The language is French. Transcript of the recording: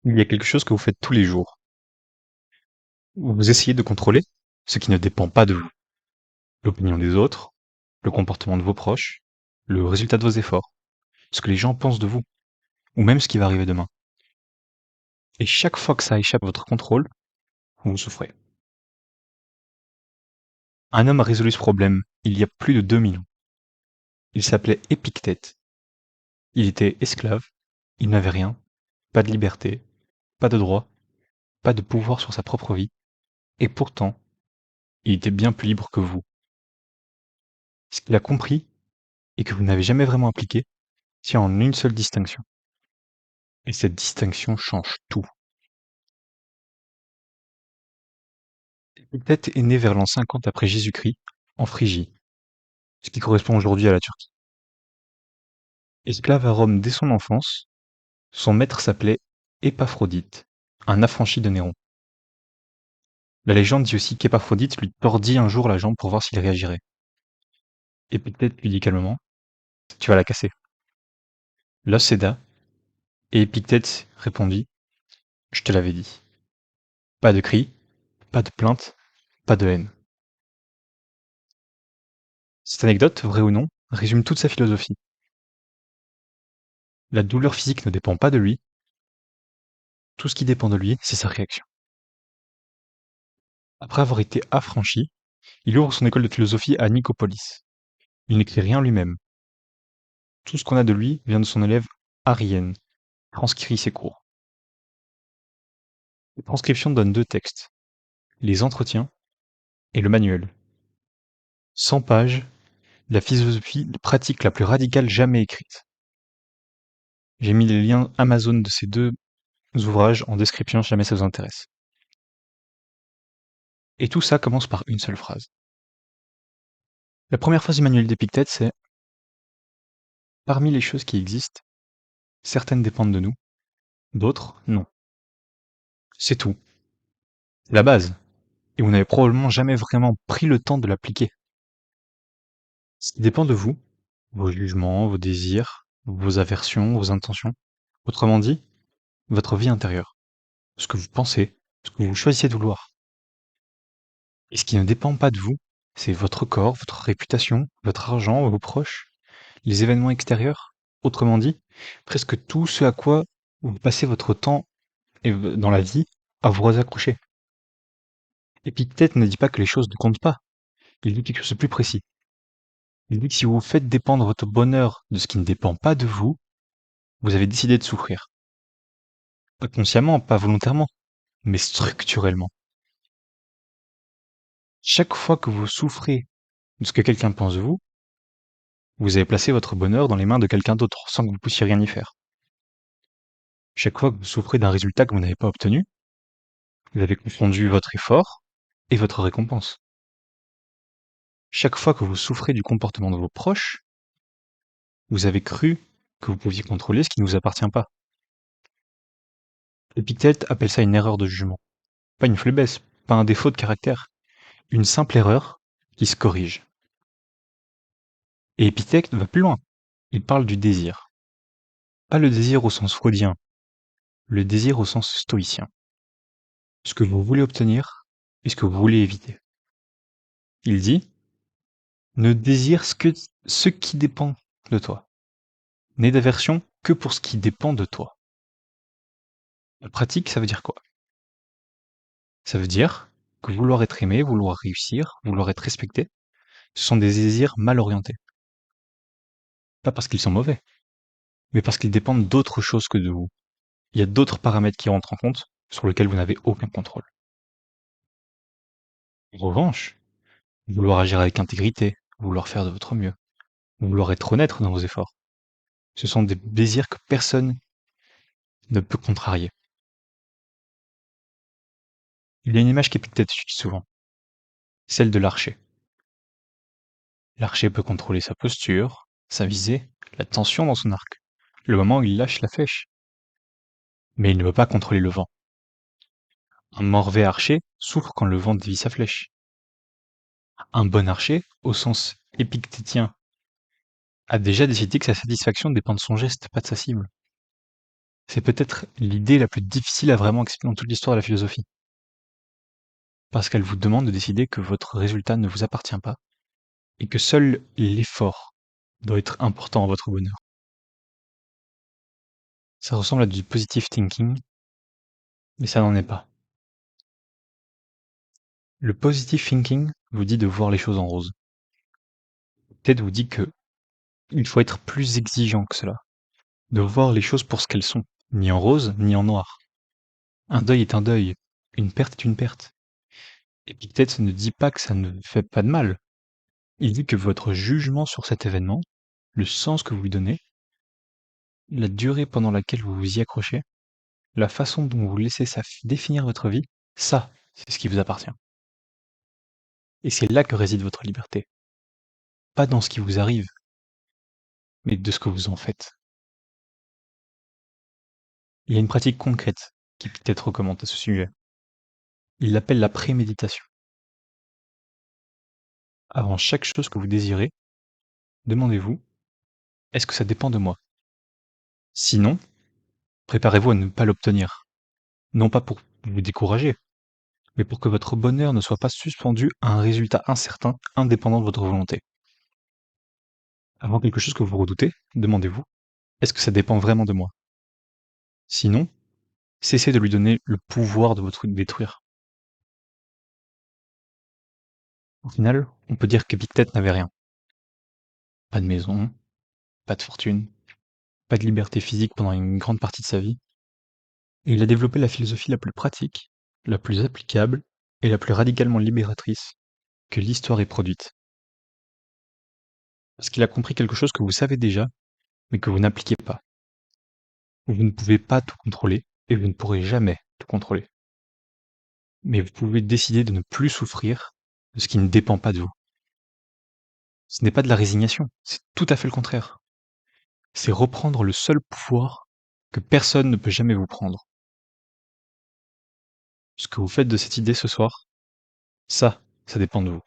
Il y a quelque chose que vous faites tous les jours. Vous essayez de contrôler ce qui ne dépend pas de vous. L'opinion des autres, le comportement de vos proches, le résultat de vos efforts, ce que les gens pensent de vous, ou même ce qui va arriver demain. Et chaque fois que ça échappe à votre contrôle, vous souffrez. Un homme a résolu ce problème il y a plus de 2000 ans. Il s'appelait Épictète. Il était esclave, il n'avait rien, pas de liberté, pas de droit, pas de pouvoir sur sa propre vie, et pourtant, il était bien plus libre que vous. Ce qu'il a compris, et que vous n'avez jamais vraiment appliqué, tient en une seule distinction. Et cette distinction change tout. Épictète est né vers l'an 50 après Jésus-Christ, en Phrygie, ce qui correspond aujourd'hui à la Turquie. Esclave à Rome dès son enfance, son maître s'appelait Épaphrodite, un affranchi de Néron. La légende dit aussi qu'Épaphrodite lui tordit un jour la jambe pour voir s'il réagirait. Épictète lui dit calmement: Tu vas la casser. L'os céda, et Épictète répondit: Je te l'avais dit. Pas de cris, pas de plainte, pas de haine. Cette anecdote, vraie ou non, résume toute sa philosophie. La douleur physique ne dépend pas de lui, tout ce qui dépend de lui, c'est sa réaction. Après avoir été affranchi, il ouvre son école de philosophie à Nicopolis. Il n'écrit rien lui-même. Tout ce qu'on a de lui vient de son élève Arienne, transcrit ses cours. Les transcriptions donnent deux textes, les entretiens et le manuel. 100 pages, la philosophie pratique la plus radicale jamais écrite. J'ai mis les liens Amazon de ces deux ouvrages en description si jamais ça vous intéresse. Et tout ça commence par une seule phrase. La première phrase du manuel d'Épictète, c'est: Parmi les choses qui existent, certaines dépendent de nous, d'autres non. C'est tout. C'est la base. Et vous n'avez probablement jamais vraiment pris le temps de l'appliquer. Ce qui dépend de vous, vos jugements, vos désirs, vos aversions, vos intentions, autrement dit, votre vie intérieure, ce que vous pensez, ce que vous choisissez de vouloir. Et ce qui ne dépend pas de vous, c'est votre corps, votre réputation, votre argent, vos proches, les événements extérieurs, autrement dit, presque tout ce à quoi vous passez votre temps dans la vie à vous accrocher. Épictète ne dit pas que les choses ne comptent pas, il dit quelque chose de plus précis. Il dit que si vous faites dépendre votre bonheur de ce qui ne dépend pas de vous, vous avez décidé de souffrir. Pas consciemment, pas volontairement, mais structurellement. Chaque fois que vous souffrez de ce que quelqu'un pense de vous, vous avez placé votre bonheur dans les mains de quelqu'un d'autre sans que vous puissiez rien y faire. Chaque fois que vous souffrez d'un résultat que vous n'avez pas obtenu, vous avez confondu votre effort et votre récompense. Chaque fois que vous souffrez du comportement de vos proches, vous avez cru que vous pouviez contrôler ce qui ne vous appartient pas. Épictète appelle ça une erreur de jugement. Pas une faiblesse, pas un défaut de caractère, une simple erreur qui se corrige. Et Épictète va plus loin. Il parle du désir. Pas le désir au sens freudien, le désir au sens stoïcien. Ce que vous voulez obtenir et ce que vous voulez éviter. Il dit: Ne désire ce qui dépend de toi. N'aie d'aversion que pour ce qui dépend de toi. La pratique, ça veut dire quoi? Ça veut dire que vouloir être aimé, vouloir réussir, vouloir être respecté, ce sont des désirs mal orientés. Pas parce qu'ils sont mauvais, mais parce qu'ils dépendent d'autre chose que de vous. Il y a d'autres paramètres qui rentrent en compte sur lesquels vous n'avez aucun contrôle. En revanche, vouloir agir avec intégrité, vouloir faire de votre mieux, vouloir être honnête dans vos efforts, ce sont des désirs que personne ne peut contrarier. Il y a une image qu'Épictète utilise souvent, celle de l'archer. L'archer peut contrôler sa posture, sa visée, la tension dans son arc, le moment où il lâche la flèche. Mais il ne peut pas contrôler le vent. Un mauvais archer souffre quand le vent dévie sa flèche. Un bon archer, au sens épictétien, a déjà décidé que sa satisfaction dépend de son geste, pas de sa cible. C'est peut-être l'idée la plus difficile à vraiment expliquer dans toute l'histoire de la philosophie. Parce qu'elle vous demande de décider que votre résultat ne vous appartient pas et que seul l'effort doit être important à votre bonheur. Ça ressemble à du positive thinking, mais ça n'en est pas. Le positive thinking vous dit de voir les choses en rose. Peut-être vous dit que il faut être plus exigeant que cela, de voir les choses pour ce qu'elles sont, ni en rose, ni en noir. Un deuil est un deuil, une perte est une perte. Épictète ne dit pas que ça ne fait pas de mal. Il dit que votre jugement sur cet événement, le sens que vous lui donnez, la durée pendant laquelle vous vous y accrochez, la façon dont vous laissez ça définir votre vie, ça, c'est ce qui vous appartient. Et c'est là que réside votre liberté. Pas dans ce qui vous arrive, mais de ce que vous en faites. Il y a une pratique concrète qui peut-être recommande à ce sujet. Il l'appelle la préméditation. Avant chaque chose que vous désirez, demandez-vous, est-ce que ça dépend de moi? Sinon, préparez-vous à ne pas l'obtenir. Non pas pour vous décourager, mais pour que votre bonheur ne soit pas suspendu à un résultat incertain, indépendant de votre volonté. Avant quelque chose que vous redoutez, demandez-vous, est-ce que ça dépend vraiment de moi? Sinon, cessez de lui donner le pouvoir de vous détruire. Au final, on peut dire qu'Épictète n'avait rien. Pas de maison, pas de fortune, pas de liberté physique pendant une grande partie de sa vie. Et il a développé la philosophie la plus pratique, la plus applicable et la plus radicalement libératrice que l'histoire ait produite. Parce qu'il a compris quelque chose que vous savez déjà, mais que vous n'appliquez pas. Vous ne pouvez pas tout contrôler et vous ne pourrez jamais tout contrôler. Mais vous pouvez décider de ne plus souffrir de ce qui ne dépend pas de vous. Ce n'est pas de la résignation, c'est tout à fait le contraire. C'est reprendre le seul pouvoir que personne ne peut jamais vous prendre. Ce que vous faites de cette idée ce soir, ça dépend de vous.